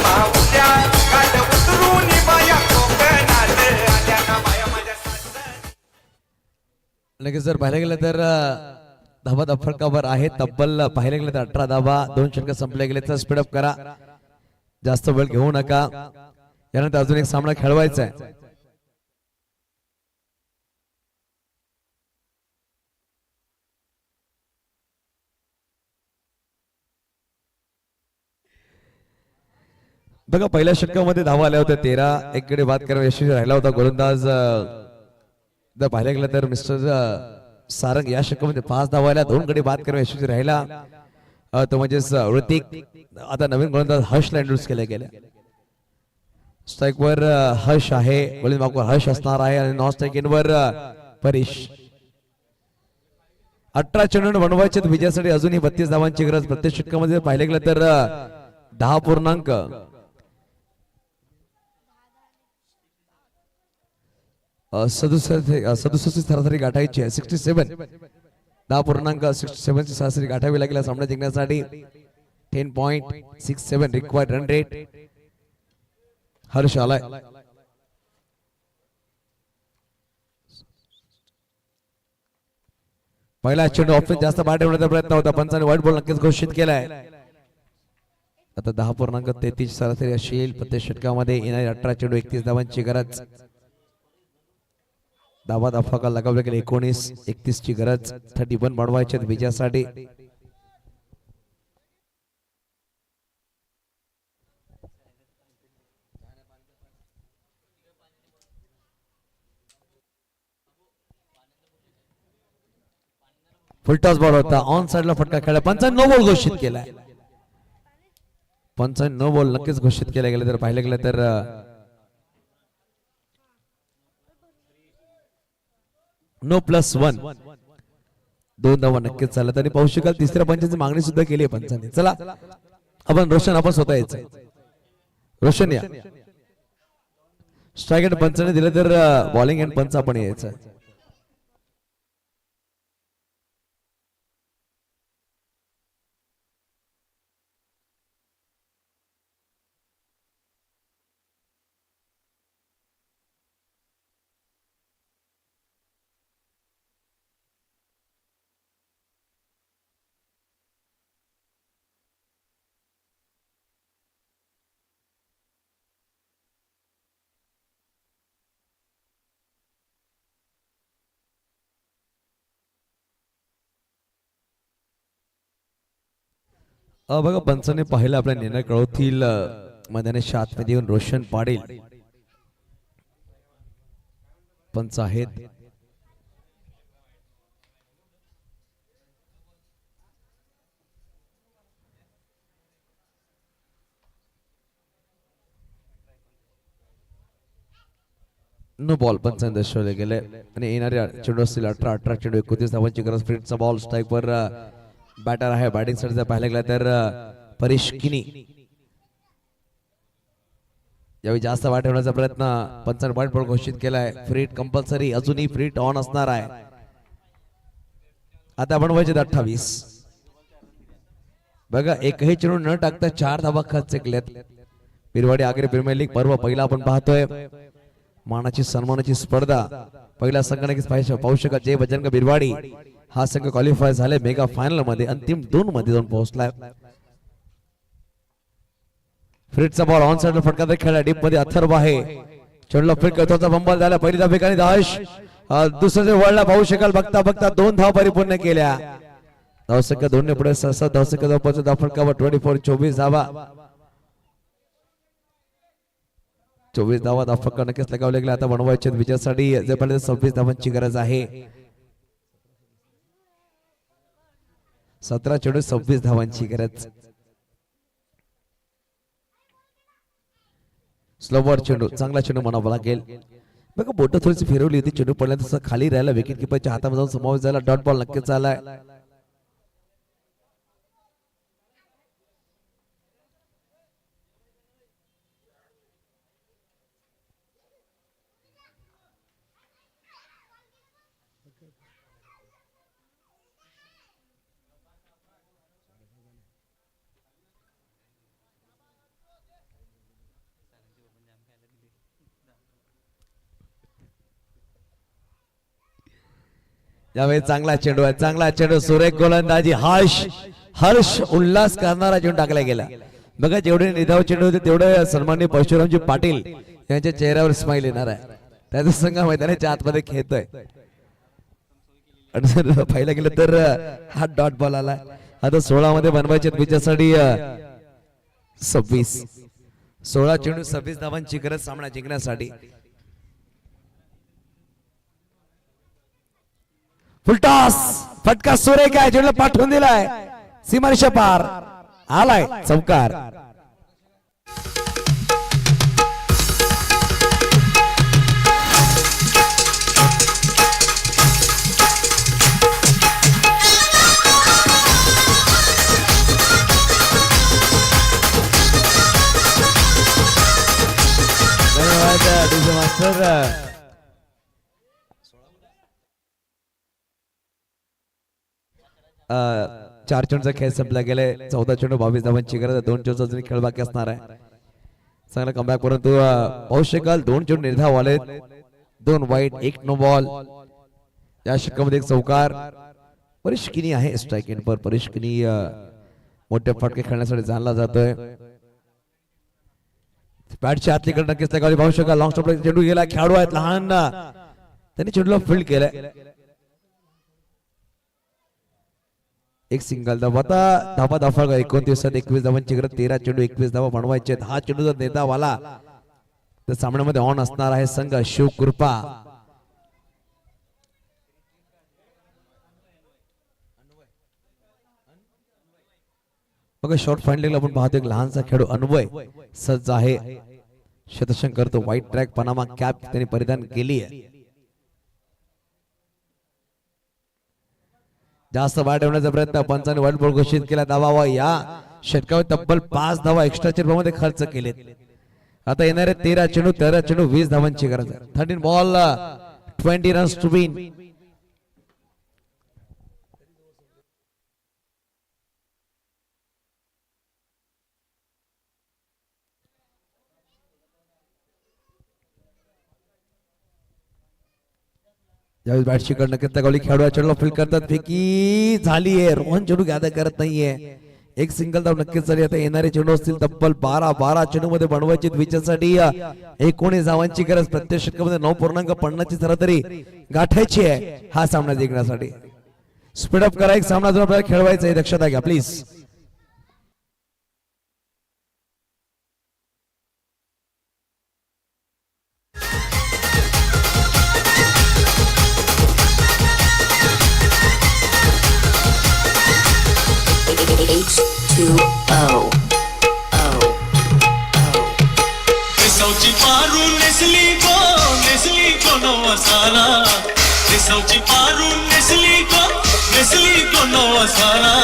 माऊल्या. काल उतरून बाया कोकणात आल्या ना बाया माझ्या सज्जनी.
लगेच जर पाहिलं गेलं तर धावा फलकावर आहे. तब्बल पाहिलं गेलं तर 18 धावा. 2 षटक संपले गेले तर स्पीडअप करा. जास्त वेळ घेऊ नका. यानंतर अजून एक सामना खेळवायचा आहे. बघा पहिल्या षटकामध्ये धावा आल्या होत्या 13. एकडे बाद करायला यशस्वी राहिला होता गोलंदाज. जर पाहिलं गेलं तर मिस्टर सारंग या षटकामध्ये 5 धावा आल्या. 2 गडी बाद करायला यशस्वी राहिला तो म्हणजेच ऋतिक. आता नवीन गोलंदाज हर्षला इंट्रोड्यूस केल्या गेल्या. स्ट्राईक वर हर्ष आहे. गोलंदाज हर्ष असणार आहे आणि नॉन स्ट्राईक इन वर परेश. 18 चेंडू बनवायचे विजयासाठी अजूनही 32 धावांची गरज. प्रत्येक षटकामध्ये पाहिलं गेलं तर 10 पूर्णांक 67 सरासरी गाठायची आहे. 67 10.67 ची सरासरी गाठावी लागेल सामना जिंकण्यासाठी. 10.67 रिक्वायर्ड रन रेट. हर्ष आलाय. पहिला चेंडू ऑफिस जास्त बाद ठेवण्याचा प्रयत्न होता. पंचाने व्हाईट बॉल नक्कीच घोषित केलाय. आता 10.33 सरासरी असेल प्रत्येक षटकामध्ये. येणारी 18 चेंडू 31 धावांची गरज. धावा धाफा लगावल्या गेले 19. 31 ची गरज. 31 बनवायचे विजयासाठी. फुलटॉस बॉल होता. ऑन साइडला फटका खेळला. पंचाने नो बॉल घोषित केलाय. पंचाने नो बॉल नक्कीच घोषित केला गेला. तर पाहिलं गेलं तर नो +1 2 धावा नक्कीच चालत. आणि पाहू शकाल तिसऱ्या पंचाची मागणी सुद्धा केली आहे पंचाने. चला आपण रोशन आपण स्वतः यायचं. रोशन या. स्ट्राईक अँड पंचाने दिलं तर बॉलिंग अँड पंच आपण यायचं. बघा पंचाने पाहिलं आपला निर्णय कळवतील. मैदानाच्या आतमध्ये येऊन रोशन पाटील पंच आहेत. नो बॉल पंचाने दर्शवले गेले. आणि येणाऱ्या चेंडू असतील 18 चेंडू 29 धावांची गरज. फ्रीटचा बॉल. स्ट्राईक वर बॅटर आहे. बॅटिंग साठी जर पाहायला गेला तर परेश किनी यावेळी जास्त वाट ठेवण्याचा प्रयत्न पंचांनी पॉईंट पण घोषित केलाय. फ्री हिट कंपल्सरी, अजूनही फ्री हिट ऑन असणार आहे. आता बनवायचे 28. बघा एकही चेंडू न टाकता 4 धावा खर्च केल्यात. बिरवाडी आगरी प्रीमियर लीग पर्व पहिला आपण पाहतोय. मानाची सन्मानाची स्पर्धा पहिला संघ नक्कीच पाहू शकाल. जय बजरंग बिरवाडी हा संघ क्वालिफाय झाले मेगा फायनल मध्ये, अंतिम 2 मध्ये जाऊन पोहोचलाय. फ्रीटचा बॉल ऑन साइडला फटका खेळला. डीप मध्ये अथर्व आहे. चेंडूला फ्रीट करतोचा बंबल झाला. पहिली धाव ठिकाणी दाश दुसऱ्या वळला पाहू शकाल. बघता बघता 2 धाव परिपूर्ण केल्या. धावसंख्या 2 ने पुढे 6 धावसंख्या जवळपास धाव फटकावर 24 धावा. 24 धावा धाव फटका नक्कीच लगावले गेला. आता बनवायचे विजयासाठी जे पहिले 26 धावांची गरज आहे. 17 चेंडू 26 धावांची गरज. स्लोवर चेंडू, चांगला चेंडू म्हणावा लागेल. बघा बोट थोडीशी फिरवली होती. चेंडू पडला तसं खाली राहिला. विकेट किपरच्या हातामध्ये जाऊन समावेश झाला. डॉट बॉल नक्कीच झालाय. यावेळी चांगला चेंडू आहे. चांगला चेंडू, सुरेख गोलंदाजी, हर्ष उल्हास करणारा चेंडू टाकला गेला. बघा जेवढे निधाव चेंडू होते तेवढे सन्माननीय परशुरामजी पाटील यांच्या चेहऱ्यावर स्माइल येणार आहे. त्याचा संघ मैदानाच्या आतमध्ये खेळतोय. आणि जर पाहिलं गेलं तर हा डॉट बॉल आला. आता 16 मध्ये बनवायचे विजयासाठी 16 चेंडू 26 धावांची गरज सामना जिंकण्यासाठी. फुलटॉस फटका सुरेख आहे. चेंडूला पाठवून दिलाय. सीमारेषा पार आलाय चौकार. धन्यवाद डीजे मास्टर. 4 चेंडूचा खेळ संपला गेलाय. 14 चेंडू 22 धावांची गरज. 2 चेंडूचा अजून खेळ बाकी असणार आहे. चांगला कमबॅक, परंतु पाहू शकाल 2 चेंडू निर्धाव आले. 2 वाईट 1 नो बॉल. या षटकामध्ये 1 चौकार. परेश किनी आहे स्ट्राइक एंड पर. परेश किनी मोठे फटके खेळण्यासाठी जाणला जातोय. बॅटच्या आतलीकडे नक्कीच लगावली पाहू शकाल. लॉंग स्टॉपला चेंडू गेला. खेळाडू आहेत लहान, त्यांनी चेंडूला फील्ड केलाय. एक सिंगल धाव. आता धावा धाफा 29 21 धावांची गरज. 13 चेंडू 21 धावा बनवायचे. 10 चेंडू जर निर्धाव आला तर सामन्यामध्ये ऑन असणार आहे संघ शिवकृपा. बघा शॉर्ट फाइंडिंगला आपण पाहतो एक लहानसा खेळाडू अन्वय सज्ज आहे. शतशंक करतो. व्हाईट ट्रॅक पनामा कॅप त्यांनी परिधान केली आहे. जास्त वाढ ठेवण्याचा प्रयत्न पंचांनी वाईट बॉल घोषित केला. धावा या षटकावर तब्बल 5 धावा एक्स्ट्रा मध्ये खर्च केलेत. आता येणारे 13 चेंडू 20 धावांची गरज आहे. 13 बॉल 20 रन्स टू विन. ज्यावेळी बॅटची कडनं किती गोली खेळाडू चेंडूला फील्ड करतात. फेकी झालीये. रोहन चेंडू ज्यादा करत नाहीये. एक सिंगल धाव नक्कीच झाली. आता येणारे चेंडू असतील तब्बल 12 चेंडू मध्ये बनवायचे विजयासाठी 19 धावांची गरज. प्रत्येक षटकामध्ये 9.50 ची सरासरी गाठायची आहे हा सामना जिंकण्यासाठी. स्पीडअप करा. एक सामना जो आपल्याला खेळवायचा आहे लक्षात घ्या प्लीज.
H2O.
देसावची पारू नेसली गो नवा साला. देसावची पारू नेसली गो नवा साला.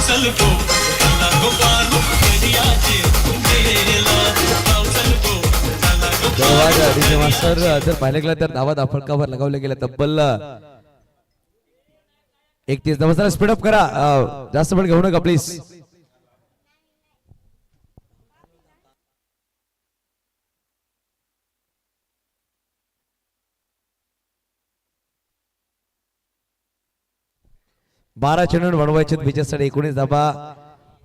चल गो गोपाल दर्याचे गेला पावसन गो झाला गोपाल
डीजे मास्टर जर पाहिलं गेलं तर धावा फलकावर लगावले गेले तब्बल 31 धावा. स्पीड अप करा, जास्त वेळ घेऊ नका प्लीज. बारा चेंडू बनवायचे विजयासाठी 19 धाबा.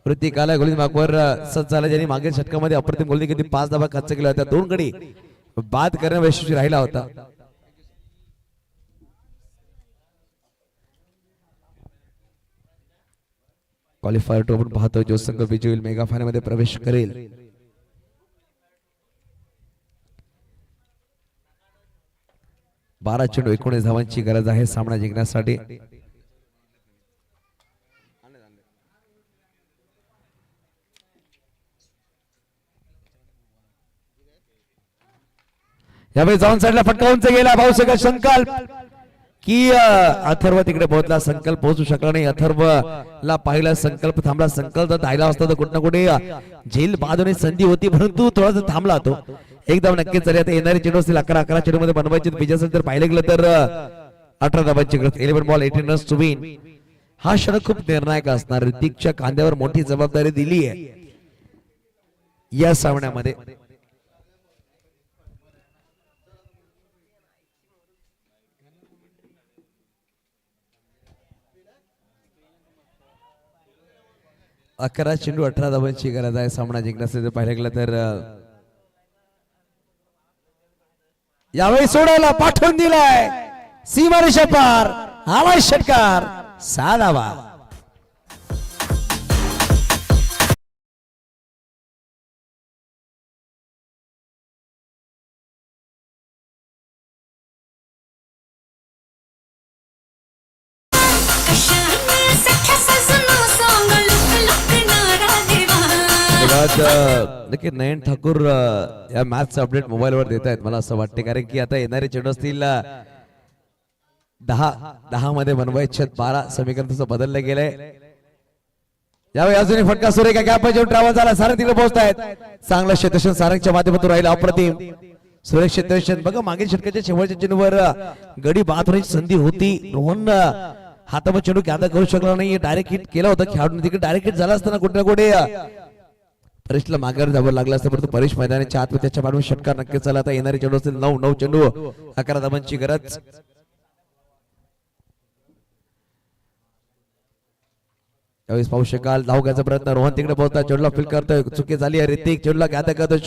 ऋतिक आला गोलंदाज मागवर सज्ज झाला, ज्यांनी मागील षटकामध्ये अप्रतिम गोलंदाजी केली. 5 धाबा खर्च केल्या होत्या. 2 गडी बाद करण्या यशस्वी राहिला होता. क्वालिफायर टू आपण पाहतो जो संघ विजयी होईल मेगा फायनल मध्ये प्रवेश करेल. बारा चेंडू 19 धावांची गरज आहे सामना जिंकण्यासाठी. यावेळी जाऊन साईडला फटका उंच गेला. भाऊ सगळा संकल्प की अथर्व तिकडे पोहोचला, संकल्प पोहोचू शकला नाही. अथर्व ला पाहिला, संकल्प थांबला. संकल्प राहिला असता तर कुठं ना कुठे झेल बाजूने संधी होती, परंतु थोडासा थांबला तो. एकदम नक्कीच चालेल. आता येणारे चेंडू असतील 11 चेंडू मध्ये बनवायचे विजय जर पाहिलं गेलं तर 18 धावांची गरज. 11 बॉल 18 रन्स टू विन. हा क्षण खूप निर्णायक असणार. ऋतिकच्या खांद्यावर मोठी जबाबदारी दिली आहे या सामन्यामध्ये. अकरा चेंडू 18 धावांची गरज आहे सामना जिंकण्यासाठी. पाहिलं गेलं तर यावेळी सोडवला, पाठवून दिलाय सीमारेषा पार. आलाय षटकार 6 धावा. नक्की नयन ठाकूर या मॅचचं अपडेट मोबाईल वर देत आहेत मला असं वाटते, कारण की आता येणारे चेंडू असतील 10 मध्ये बनवायचे 12 समीकरण तसं बदललं गेलंय. यावेळी अजूनही फटका सुरेखा गॅप जेवण ट्रॅव्हल झाला. सारंग तिकडे पोहोचतायत. चांगलं क्षेत्रक्षण सारंगच्या माध्यमातून राहिलं अप्रतिम. सुरेश क्षेत्रक्षण बघा, मागील षटकाच्या शेवटच्या चेंडूवर गडी बाद होण्याची संधी होती. रोहन हातावर चेंडू ज्यादा करू शकला नाही. डायरेक्ट हिट केला होता खेळाडून. तिकडे डायरेक्ट हिट झाला असताना कुठे ना कुठे परेशला माघार जावं लागलं असतं, परंतु परेश मैदानाच्या आत त्याच्या पाठवून षटकार नक्कीच झाला. आता येणारे चेंडू असतील 9 चेंडू 11 धावांची गरज. त्यावेळेस पाहू शकाल धाव घ्यायचा प्रयत्न. रोहन तिकडे पोहोचता, चेंडूला फील करतोय. चुकी झाली आहे. ऋतिक चेंडूला घ्याता करतोय,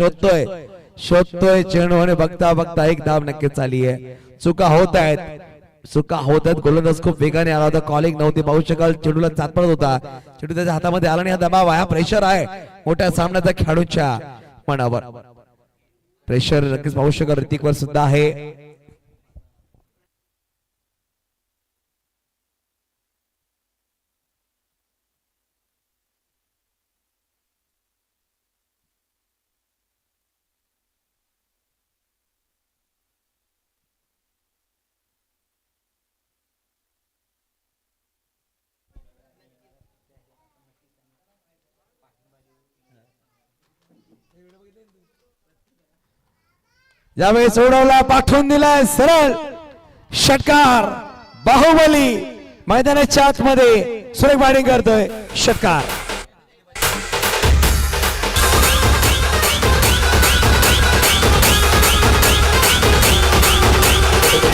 शोधतोय चेंडू आणि बघता एक धाव नक्कीच झाली आहे. चुका होत आहेत. गोलंदाज खूप वेगाने आला होता. कॉलिंग नव्हती. पाहू शकाल चेंडूला चाचपडत होता. चेंडू त्याच्या हातामध्ये आला नाही. हा दबाव आहे, प्रेशर आहे मोठ्या सामन्याचा खेळाडूच्या मनावर. प्रेशर नक्कीच पाहू शकाल ऋतिकवर सुद्धा आहे. यावेळी सोडवला, पाठवून दिलाय सरळ षटकार. बाहुबली मैदानाच्या आतमध्ये सुरेख बॅटिंग करतोय. षटकार.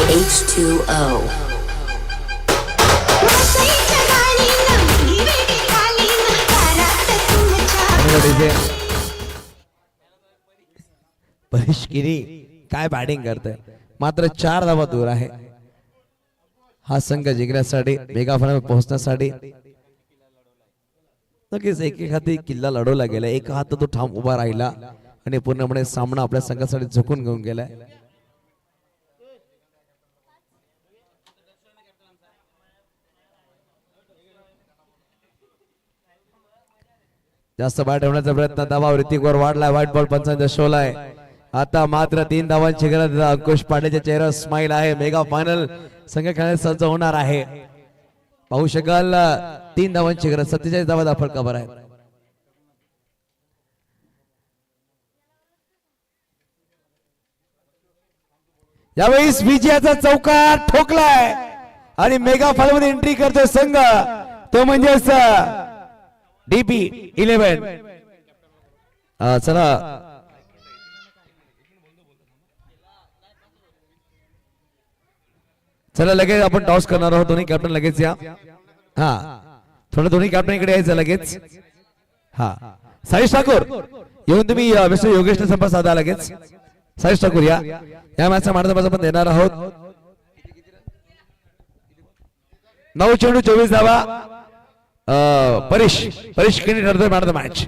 H2O.
परेश गिरी काय बॅटिंग करतोय. मात्र 4 धावा दूर आहे हा संघ जिंकण्यासाठी, मेगा फायनल पोहोचण्यासाठी. नक्कीच एक हाती किल्ला लढवला गेला. एक हात तो ठाम उभा राहिला आणि पूर्णपणे सामना आपल्या संघासाठी झुकून घेऊन गेलाय. जास्त बॅट ठेवण्याचा प्रयत्न. दबाव ऋतिकवर वाढलाय. White ball 55 दशवलाय. आता मात्र 3 धावांची गरज. अंकुश पांडेच्या चेहऱ्यावर स्माइल आहे. मेगा फायनल संघ खेळण्यास सज्ज होणार आहे. पाहू शकाल 3 धावांची गरज. 47 धावा फलकावर आहे. यावेळेस विजयाचा चौकार ठोकलाय आणि मेगा फायनल मध्ये एंट्री करतोय संघ तो म्हणजेच DP 11. चला चला लगेच आपण टॉस करणार आहोत. दोन्ही कॅप्टन लगेच या. हा थोडं दोन्ही कॅप्टन इकडे यायचं लगेच. हा साईश ठाकूर येऊन तुम्ही मिस्टर योगेशने संपर्क साधा लगेच. साईश ठाकूर या मॅचचा मार्गदर्शन आपण देणार आहोत. 9 चेंडू 24 धावा. परेश किनी ठरतोय मॅन ऑफ द मॅच.